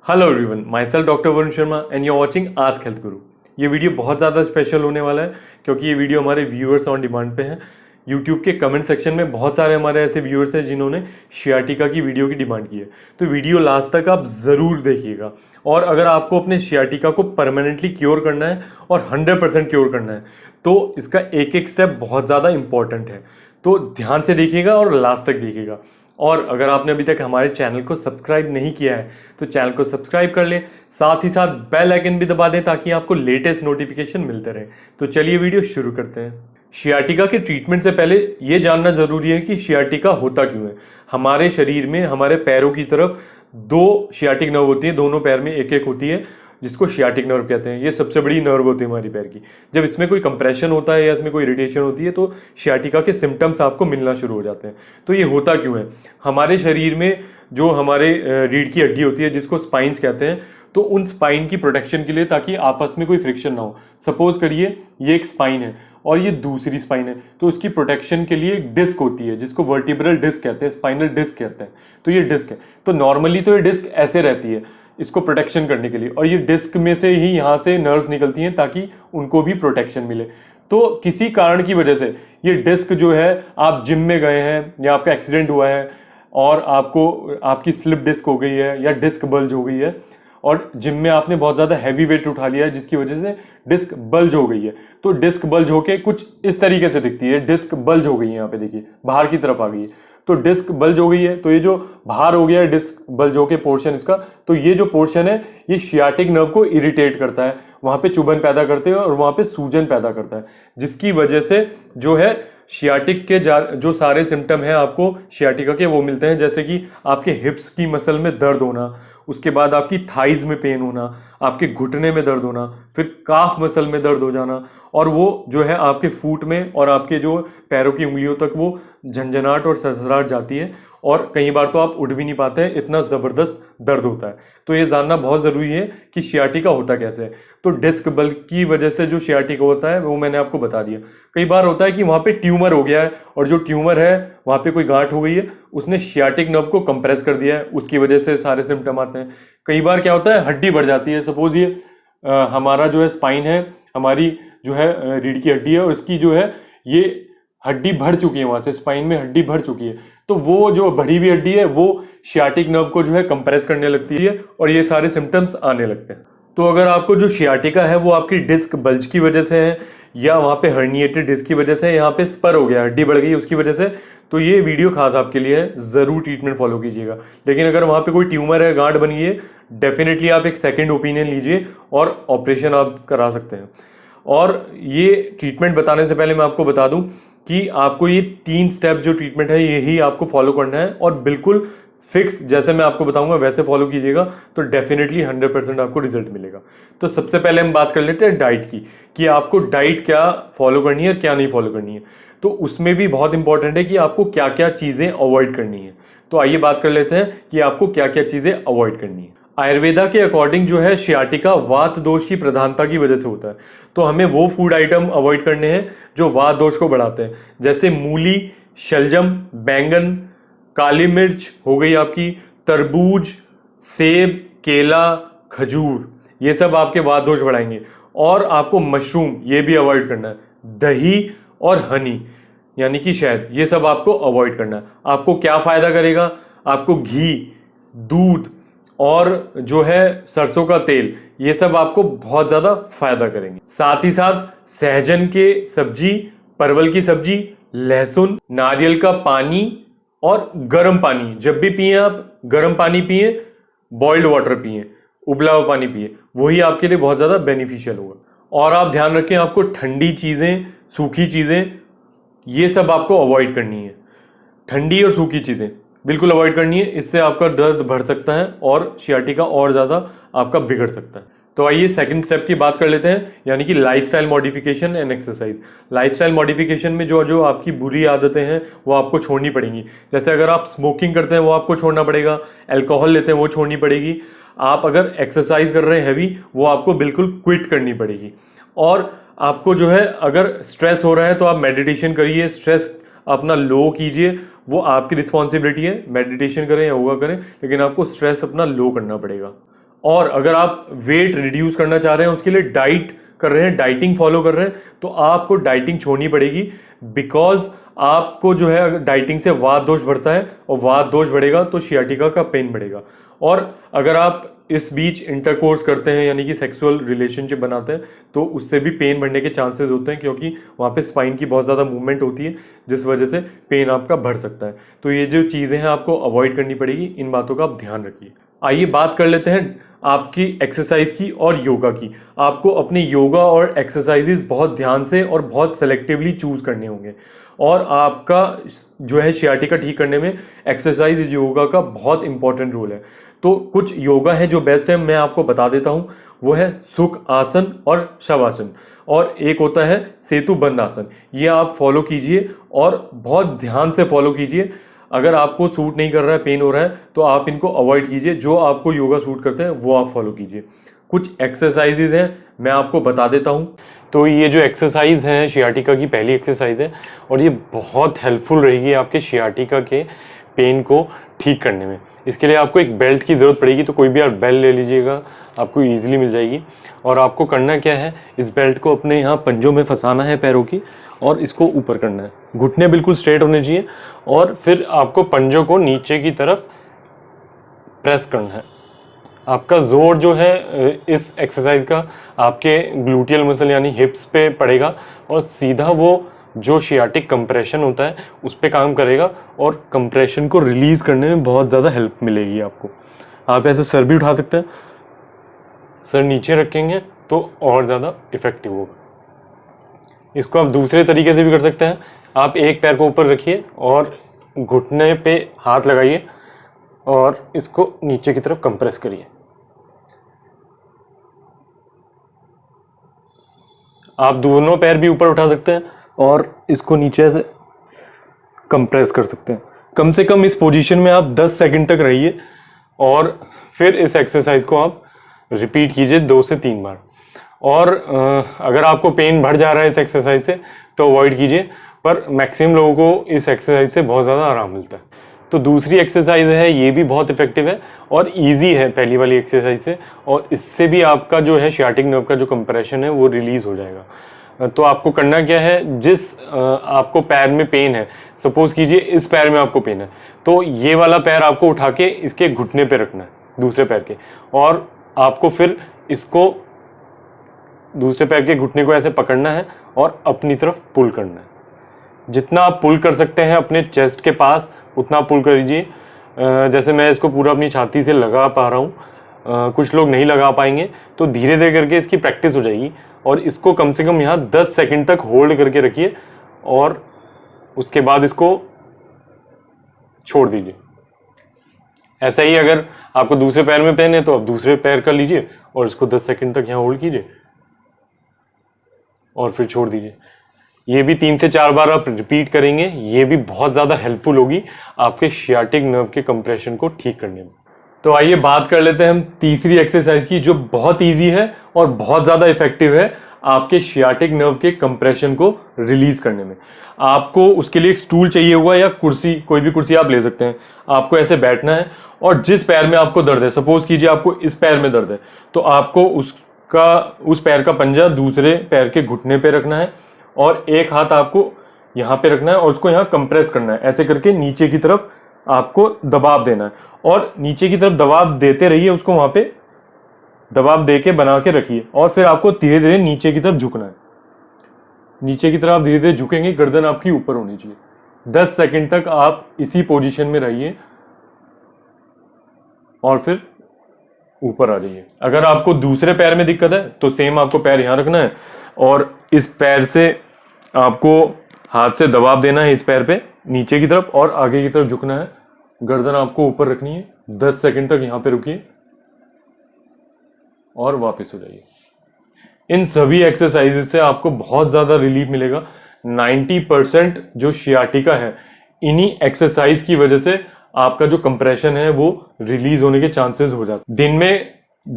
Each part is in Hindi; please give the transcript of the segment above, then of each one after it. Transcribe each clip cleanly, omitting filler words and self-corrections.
Hello everyone, myself doctor Varun Sharma and you are watching ask health guru. ये वीडियो बहुत ज़्यादा स्पेशल होने वाला है क्योंकि ये वीडियो हमारे व्यूअर्स ऑन डिमांड पे है। यूट्यूब के कमेंट सेक्शन में बहुत सारे हमारे ऐसे व्यूअर्स हैं जिन्होंने शियाटिका की वीडियो की डिमांड की है, तो वीडियो लास्ट तक आप ज़रूर देखिएगा। और अगर आपको अपने शियाटिका को परमानेंटली क्योर करना है और 100% क्योर करना है तो इसका एक एक स्टेप बहुत ज़्यादा इंपॉर्टेंट है, तो ध्यान से देखिएगा और लास्ट तक देखिएगा। और अगर आपने अभी तक हमारे चैनल को सब्सक्राइब नहीं किया है तो चैनल को सब्सक्राइब कर लें, साथ ही साथ बेल आइकन भी दबा दें ताकि आपको लेटेस्ट नोटिफिकेशन मिलते रहे। तो चलिए वीडियो शुरू करते हैं। शियाटिका के ट्रीटमेंट से पहले ये जानना जरूरी है कि शियाटिका होता क्यों है। हमारे शरीर में हमारे पैरों की तरफ दो शियाटिक नर्व होती है, दोनों पैर में एक एक होती है, जिसको शियाटिक नर्व कहते हैं। ये सबसे बड़ी नर्व होती है हमारी पैर की। जब इसमें कोई कंप्रेशन होता है या इसमें कोई इरिटेशन होती है तो शियाटिका के सिम्टम्स आपको मिलना शुरू हो जाते हैं। तो ये होता क्यों है? हमारे शरीर में जो हमारे रीढ़ की हड्डी होती है जिसको स्पाइन्स कहते हैं, तो उन स्पाइन की प्रोटेक्शन के लिए, ताकि आपस में कोई फ्रिक्शन ना हो। सपोज करिए ये एक स्पाइन है और ये दूसरी स्पाइन है, तो इसकी प्रोटेक्शन के लिए एक डिस्क होती है जिसको वर्टिब्रल डिस्क कहते हैं, स्पाइनल डिस्क कहते हैं। तो ये डिस्क है, तो नॉर्मली तो ये डिस्क ऐसे रहती है इसको प्रोटेक्शन करने के लिए, और ये डिस्क में से ही यहाँ से नर्व्स निकलती हैं ताकि उनको भी प्रोटेक्शन मिले। तो किसी कारण की वजह से ये डिस्क जो है, आप जिम में गए हैं या आपका एक्सीडेंट हुआ है और आपकी स्लिप डिस्क हो गई है या डिस्क बल्ज हो गई है, और जिम में आपने बहुत ज़्यादा हैवी वेट उठा लिया है जिसकी वजह से डिस्क बल्ज हो गई है। तो डिस्क बल्ज होके कुछ इस तरीके से दिखती है, डिस्क बल्ज हो गई है, यहाँ पे देखिए बाहर की तरफ आ गई है। तो डिस्क बल्ज हो गई है, तो ये जो बाहर हो गया है डिस्क बल्ज होके पोर्शन इसका, तो ये जो पोर्शन है ये शियाटिक नर्व को इरिटेट करता है, वहां पे चुभन पैदा करते हैं और वहां पे सूजन पैदा करता है, जिसकी वजह से जो है शियाटिक के जो सारे सिम्टम है आपको शियाटिका के वो मिलते हैं। जैसे कि आपके हिप्स की मसल में दर्द होना, उसके बाद आपकी थाइज में पेन होना, आपके घुटने में दर्द होना, फिर काफ मसल में दर्द हो जाना, और वो जो है आपके फूट में और आपके जो पैरों की उंगलियों तक वो झंझनाहट और सरसराहट जाती है, और कई बार तो आप उठ भी नहीं पाते हैं, इतना ज़बरदस्त दर्द होता है। तो ये जानना बहुत ज़रूरी है कि शियाटिका होता कैसे है। तो डिस्क बल की वजह से जो शियाटिका होता है वो मैंने आपको बता दिया। कई बार होता है कि वहाँ पे ट्यूमर हो गया है, और जो ट्यूमर है वहाँ पे कोई गांठ हो गई है, उसने शियाटिक नर्व को कंप्रेस कर दिया है, उसकी वजह से सारे सिम्टम आते हैं। कई बार क्या होता है, हड्डी बढ़ जाती है। सपोज ये हमारा जो है स्पाइन है, हमारी जो है रीढ़ की हड्डी है, और इसकी जो है ये हड्डी भर चुकी है, वहां से स्पाइन में हड्डी भर चुकी है, तो वो जो बढ़ी हुई हड्डी है वो शियाटिक नर्व को जो है कंप्रेस करने लगती है और ये सारे सिम्टम्स आने लगते हैं। तो अगर आपको जो शियाटिका है वो आपकी डिस्क बल्ज की वजह से है, या वहाँ पे हर्निएटेड डिस्क की वजह से, यहाँ पे स्पर हो गया, हड्डी बढ़ गई उसकी वजह से, तो ये वीडियो खास आपके लिए है, ज़रूर ट्रीटमेंट फॉलो कीजिएगा। लेकिन अगर वहाँ पे कोई ट्यूमर है, गांठ बन गई है, डेफिनेटली आप एक सेकेंड ओपिनियन लीजिए और ऑपरेशन आप करा सकते हैं। और ये ट्रीटमेंट बताने से पहले मैं आपको बता दूं कि आपको ये 3 स्टेप जो ट्रीटमेंट है यही आपको फॉलो करना है, और बिल्कुल फिक्स जैसे मैं आपको बताऊंगा वैसे फॉलो कीजिएगा, तो डेफिनेटली 100% आपको रिजल्ट मिलेगा। तो सबसे पहले हम बात कर लेते हैं डाइट की, कि आपको डाइट क्या फॉलो करनी है, क्या नहीं फॉलो करनी है। तो उसमें भी बहुत इंपॉर्टेंट है कि आपको क्या क्या चीज़ें अवॉइड करनी है। तो आइए बात कर लेते हैं कि आपको क्या क्या चीज़ें अवॉइड करनी है। आयुर्वेदा के अकॉर्डिंग जो है शियाटिका वात दोष की प्रधानता की वजह से होता है, तो हमें वो फूड आइटम अवॉइड करने हैं जो वात दोष को बढ़ाते हैं, जैसे मूली, शलजम, बैंगन, काली मिर्च हो गई आपकी, तरबूज, सेब, केला, खजूर, ये सब आपके वात दोष बढ़ाएंगे। और आपको मशरूम ये भी अवॉइड करना है, दही और हनी यानी कि शहद, ये सब आपको अवॉइड करना है। आपको क्या फायदा करेगा? आपको घी, दूध और जो है सरसों का तेल, ये सब आपको बहुत ज़्यादा फायदा करेंगे। साथ ही साथ सहजन के सब्जी, परवल की सब्जी, लहसुन, नारियल का पानी और गर्म पानी, जब भी पिए आप गर्म पानी पिए, बॉइल्ड वाटर पिए, उबला हुआ पानी पिए, वही आपके लिए बहुत ज़्यादा बेनिफिशियल होगा। और आप ध्यान रखें, आपको ठंडी चीज़ें, सूखी चीज़ें, ये सब आपको अवॉइड करनी है। ठंडी और सूखी चीज़ें बिल्कुल अवॉइड करनी है, इससे आपका दर्द बढ़ सकता है और शियाटिका और ज़्यादा आपका बिगड़ सकता है। तो आइए सेकंड स्टेप की बात कर लेते हैं, यानी कि lifestyle modification and exercise. Lifestyle modification में जो जो आपकी बुरी आदतें हैं वो आपको छोड़नी पड़ेंगी। जैसे अगर आप स्मोकिंग करते हैं वो आपको छोड़ना पड़ेगा, अल्कोहल लेते हैं वो छोड़नी पड़ेगी, आप अगर एक्सरसाइज कर रहे हैं हैवी वो आपको बिल्कुल क्विट करनी पड़ेगी। और आपको जो है अगर स्ट्रेस हो रहा है तो आप मेडिटेशन करिए, स्ट्रेस अपना लो कीजिए, वो आपकी रिस्पॉन्सिबिलिटी है, मेडिटेशन करें या योगा करें, लेकिन आपको स्ट्रेस अपना लो करना पड़ेगा। और अगर आप वेट रिड्यूस करना चाह रहे हैं, उसके लिए डाइट कर रहे हैं, डाइटिंग फॉलो कर रहे हैं, तो आपको डाइटिंग छोड़नी पड़ेगी। बिकॉज आपको जो है डाइटिंग से वात दोष बढ़ता है, और वात दोष बढ़ेगा तो शियाटिका का पेन बढ़ेगा। और अगर आप इस बीच इंटरकोर्स करते हैं, यानी कि सेक्सुअल रिलेशनशिप बनाते हैं, तो उससे भी पेन बढ़ने के चांसेस होते हैं, क्योंकि वहाँ पे स्पाइन की बहुत ज़्यादा मूवमेंट होती है, जिस वजह से पेन आपका बढ़ सकता है। तो ये जो चीज़ें हैं आपको अवॉइड करनी पड़ेगी, इन बातों का आप ध्यान रखिए। आइए बात कर लेते हैं आपकी एक्सरसाइज की और योगा की। आपको अपने योगा और एक्सरसाइजेज बहुत ध्यान से और बहुत सेलेक्टिवली चूज करने होंगे, और आपका जो है शियाटिका ठीक करने में एक्सरसाइज योगा का बहुत इंपॉर्टेंट रोल है। तो कुछ योगा है जो बेस्ट है, मैं आपको बता देता हूँ। वो है सुख आसन और शवासन, और एक होता है सेतु बंद आसन। ये आप फॉलो कीजिए और बहुत ध्यान से फॉलो कीजिए। अगर आपको सूट नहीं कर रहा है, पेन हो रहा है, तो आप इनको अवॉइड कीजिए। जो आपको योगा सूट करते हैं वो आप फॉलो कीजिए। कुछ एक्सरसाइजेज हैं, मैं आपको बता देता हूँ। तो ये जो एक्सरसाइज है शियाटिका की पहली एक्सरसाइज है, और ये बहुत हेल्पफुल रहेगी आपके शियाटिका के पेन को ठीक करने में। इसके लिए आपको एक बेल्ट की ज़रूरत पड़ेगी, तो कोई भी आप बेल्ट ले लीजिएगा, आपको ईजिली मिल जाएगी। और आपको करना क्या है, इस बेल्ट को अपने यहाँ पंजों में फंसाना है पैरों की, और इसको ऊपर करना है। घुटने बिल्कुल स्ट्रेट होने चाहिए, और फिर आपको पंजों को नीचे की तरफ प्रेस करना है। आपका जोर जो है इस एक्सरसाइज का आपके ग्लूटियल मसल यानी हिप्स पे पड़ेगा, और सीधा वो जो शियाटिक कंप्रेशन होता है उस पे काम करेगा, और कंप्रेशन को रिलीज करने में बहुत ज़्यादा हेल्प मिलेगी आपको। आप ऐसे सर भी उठा सकते हैं, सर नीचे रखेंगे तो और ज़्यादा इफेक्टिव होगा। इसको आप दूसरे तरीके से भी कर सकते हैं। आप एक पैर को ऊपर रखिए और घुटने पे हाथ लगाइए, और इसको नीचे की तरफ कंप्रेस करिए। आप दोनों पैर भी ऊपर उठा सकते हैं और इसको नीचे से कंप्रेस कर सकते हैं। कम से कम इस पोजीशन में आप 10 सेकंड तक रहिए, और फिर इस एक्सरसाइज को आप रिपीट कीजिए 2 से 3 बार। और अगर आपको पेन बढ़ जा रहा है इस एक्सरसाइज से, तो अवॉइड कीजिए, पर मैक्सिमम लोगों को इस एक्सरसाइज से बहुत ज़्यादा आराम मिलता है। तो दूसरी एक्सरसाइज है, ये भी बहुत इफेक्टिव है और इजी है पहली वाली एक्सरसाइज से, और इससे भी आपका जो है शियाटिक नर्व का जो कंप्रेशन है वो रिलीज हो जाएगा। तो आपको करना क्या है, जिस आपको पैर में पेन है, सपोज कीजिए इस पैर में आपको पेन है, तो ये वाला पैर आपको उठा के इसके घुटने पे रखना है, दूसरे पैर के, और आपको फिर इसको दूसरे पैर के घुटने को ऐसे पकड़ना है और अपनी तरफ पुल करना है। जितना आप पुल कर सकते हैं अपने चेस्ट के पास, उतना पुल करिए। जैसे मैं इसको पूरा अपनी छाती से लगा पा रहा हूँ, कुछ लोग नहीं लगा पाएंगे, तो धीरे धीरे करके इसकी प्रैक्टिस हो जाएगी। और इसको कम से कम यहाँ 10 सेकंड तक होल्ड करके रखिए, और उसके बाद इसको छोड़ दीजिए। ऐसा ही अगर आपको दूसरे पैर में पेन है, तो आप दूसरे पैर का लीजिए और इसको 10 सेकंड तक यहाँ होल्ड कीजिए, और फिर छोड़ दीजिए। ये भी 3 से 4 बार आप रिपीट करेंगे। ये भी बहुत ज़्यादा हेल्पफुल होगी आपके शियाटिक नर्व के कंप्रेशन को ठीक करने में। तो आइए बात कर लेते हैं हम तीसरी एक्सरसाइज की, जो बहुत इजी है और बहुत ज़्यादा इफेक्टिव है आपके शियाटिक नर्व के कंप्रेशन को रिलीज करने में। आपको उसके लिए एक स्टूल चाहिए होगा, या कुर्सी, कोई भी कुर्सी आप ले सकते हैं। आपको ऐसे बैठना है, और जिस पैर में आपको दर्द है, सपोज कीजिए आपको इस पैर में दर्द है, तो आपको उस पैर का पंजा दूसरे पैर के घुटने पे रखना है, और एक हाथ आपको यहाँ पे रखना है, और उसको यहाँ कंप्रेस करना है। ऐसे करके नीचे की तरफ आपको दबाव देना है, और नीचे की तरफ दबाव देते रहिए, उसको वहाँ पे दबाव दे के बना के रखिए। और फिर आपको धीरे धीरे नीचे की तरफ झुकना है। नीचे की तरफ आप धीरे धीरे झुकेंगे, गर्दन आपकी ऊपर होनी चाहिए। 10 सेकंड तक आप इसी पोजीशन में रहिए, और फिर ऊपर आ जाइए। अगर आपको दूसरे पैर में दिक्कत है, तो सेम आपको पैर यहाँ रखना है, और इस पैर से आपको हाथ से दबाव देना है इस पैर पे नीचे की तरफ, और आगे की तरफ झुकना है। गर्दन आपको ऊपर रखनी है। 10 सेकंड तक यहाँ पे रुकिए और वापस हो जाइए। इन सभी एक्सरसाइजेस से आपको बहुत ज़्यादा रिलीफ मिलेगा। 90% जो शियाटिका है, इन्हीं एक्सरसाइज की वजह से आपका जो कंप्रेशन है वो रिलीज होने के चांसेस हो जाते हैं। दिन में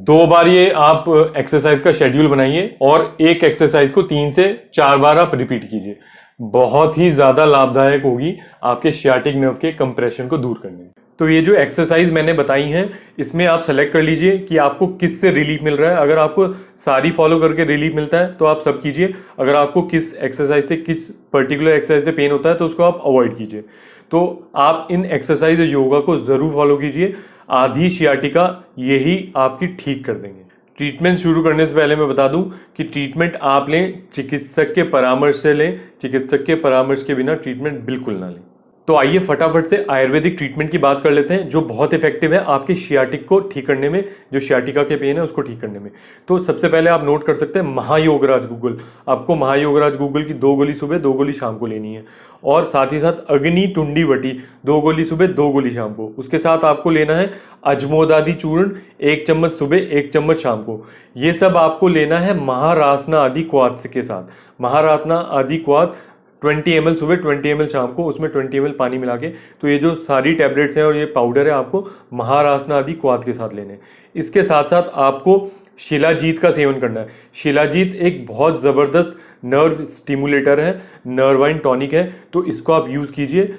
2 बार ये आप एक्सरसाइज का शेड्यूल बनाइए, और एक एक्सरसाइज को 3 से 4 बार आप रिपीट कीजिए। बहुत ही ज़्यादा लाभदायक होगी आपके शियाटिक नर्व के कंप्रेशन को दूर करने में। तो ये जो एक्सरसाइज मैंने बताई हैं इसमें आप सेलेक्ट कर लीजिए कि आपको किस से रिलीफ मिल रहा है। अगर आपको सारी फॉलो करके रिलीफ मिलता है तो आप सब कीजिए। अगर आपको किस एक्सरसाइज से, किस पर्टिकुलर एक्सरसाइज से पेन होता है तो उसको आप अवॉइड कीजिए। तो आप इन एक्सरसाइज योगा को ज़रूर फॉलो कीजिए। आधी सियाटिका यही आपकी ठीक कर देंगे। ट्रीटमेंट शुरू करने से पहले मैं बता दूं कि ट्रीटमेंट आप लें चिकित्सक के परामर्श से लें। चिकित्सक के परामर्श के बिना ट्रीटमेंट बिल्कुल ना लें। तो आइए फटाफट से आयुर्वेदिक ट्रीटमेंट की बात कर लेते हैं जो बहुत इफेक्टिव है आपके शियाटिक को ठीक करने में, जो शियाटिका के पेन है उसको ठीक करने में। तो सबसे पहले आप नोट कर सकते हैं महायोगराज गूगल। आपको महायोगराज गूगल की 2 गोली सुबह 2 गोली शाम को लेनी है, और साथ ही साथ अग्नि टुंडी वटी 2 गोली सुबह 2 गोली शाम को। उसके साथ आपको लेना है अजमोदादि चूर्ण 1 चम्मच सुबह 1 चम्मच शाम को। ये सब आपको लेना है महारासना आदि क्वाथ के साथ। महारासना आदि क्वाथ 20 ml सुबह 20 ml शाम को, उसमें 20 ml पानी मिला के। तो ये जो सारी टैबलेट्स हैं और ये पाउडर है आपको महारासना आदि क्वाथ के साथ लेने हैं। इसके साथ साथ आपको शिलाजीत का सेवन करना है। शिलाजीत एक बहुत ज़बरदस्त नर्व स्टिमुलेटर है, नर्वाइन टॉनिक है, तो इसको आप यूज़ कीजिए,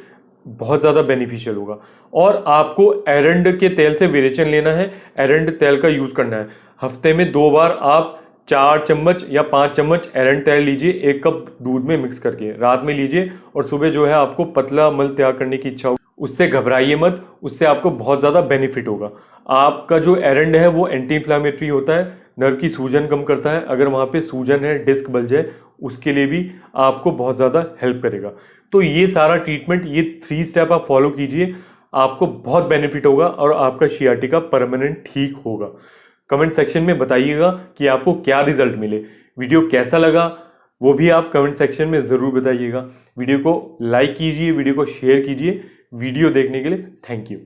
बहुत ज़्यादा बेनिफिशियल होगा। और आपको एरंड के तेल से विरेचन लेना है, एरंड तेल का यूज़ करना है। हफ्ते में 2 बार आप 4 चम्मच या 5 चम्मच एरंड तेल लीजिए 1 कप दूध में मिक्स करके, रात में लीजिए। और सुबह जो है आपको पतला मल त्याग करने की इच्छा हो, उससे घबराइए मत, उससे आपको बहुत ज़्यादा बेनिफिट होगा। आपका जो एरंड है वो एंटी इन्फ्लामेटरी होता है, नर्व की सूजन कम करता है। अगर वहाँ पे सूजन है, डिस्क बल्ज है, उसके लिए भी आपको बहुत ज़्यादा हेल्प करेगा। तो ये सारा ट्रीटमेंट, ये 3 स्टेप आप फॉलो कीजिए, आपको बहुत बेनिफिट होगा और आपका शियाटिका परमानेंट ठीक होगा। कमेंट सेक्शन में बताइएगा कि आपको क्या रिजल्ट मिले। वीडियो कैसा लगा वो भी आप कमेंट सेक्शन में ज़रूर बताइएगा। वीडियो को लाइक कीजिए, वीडियो को शेयर कीजिए। वीडियो देखने के लिए थैंक यू।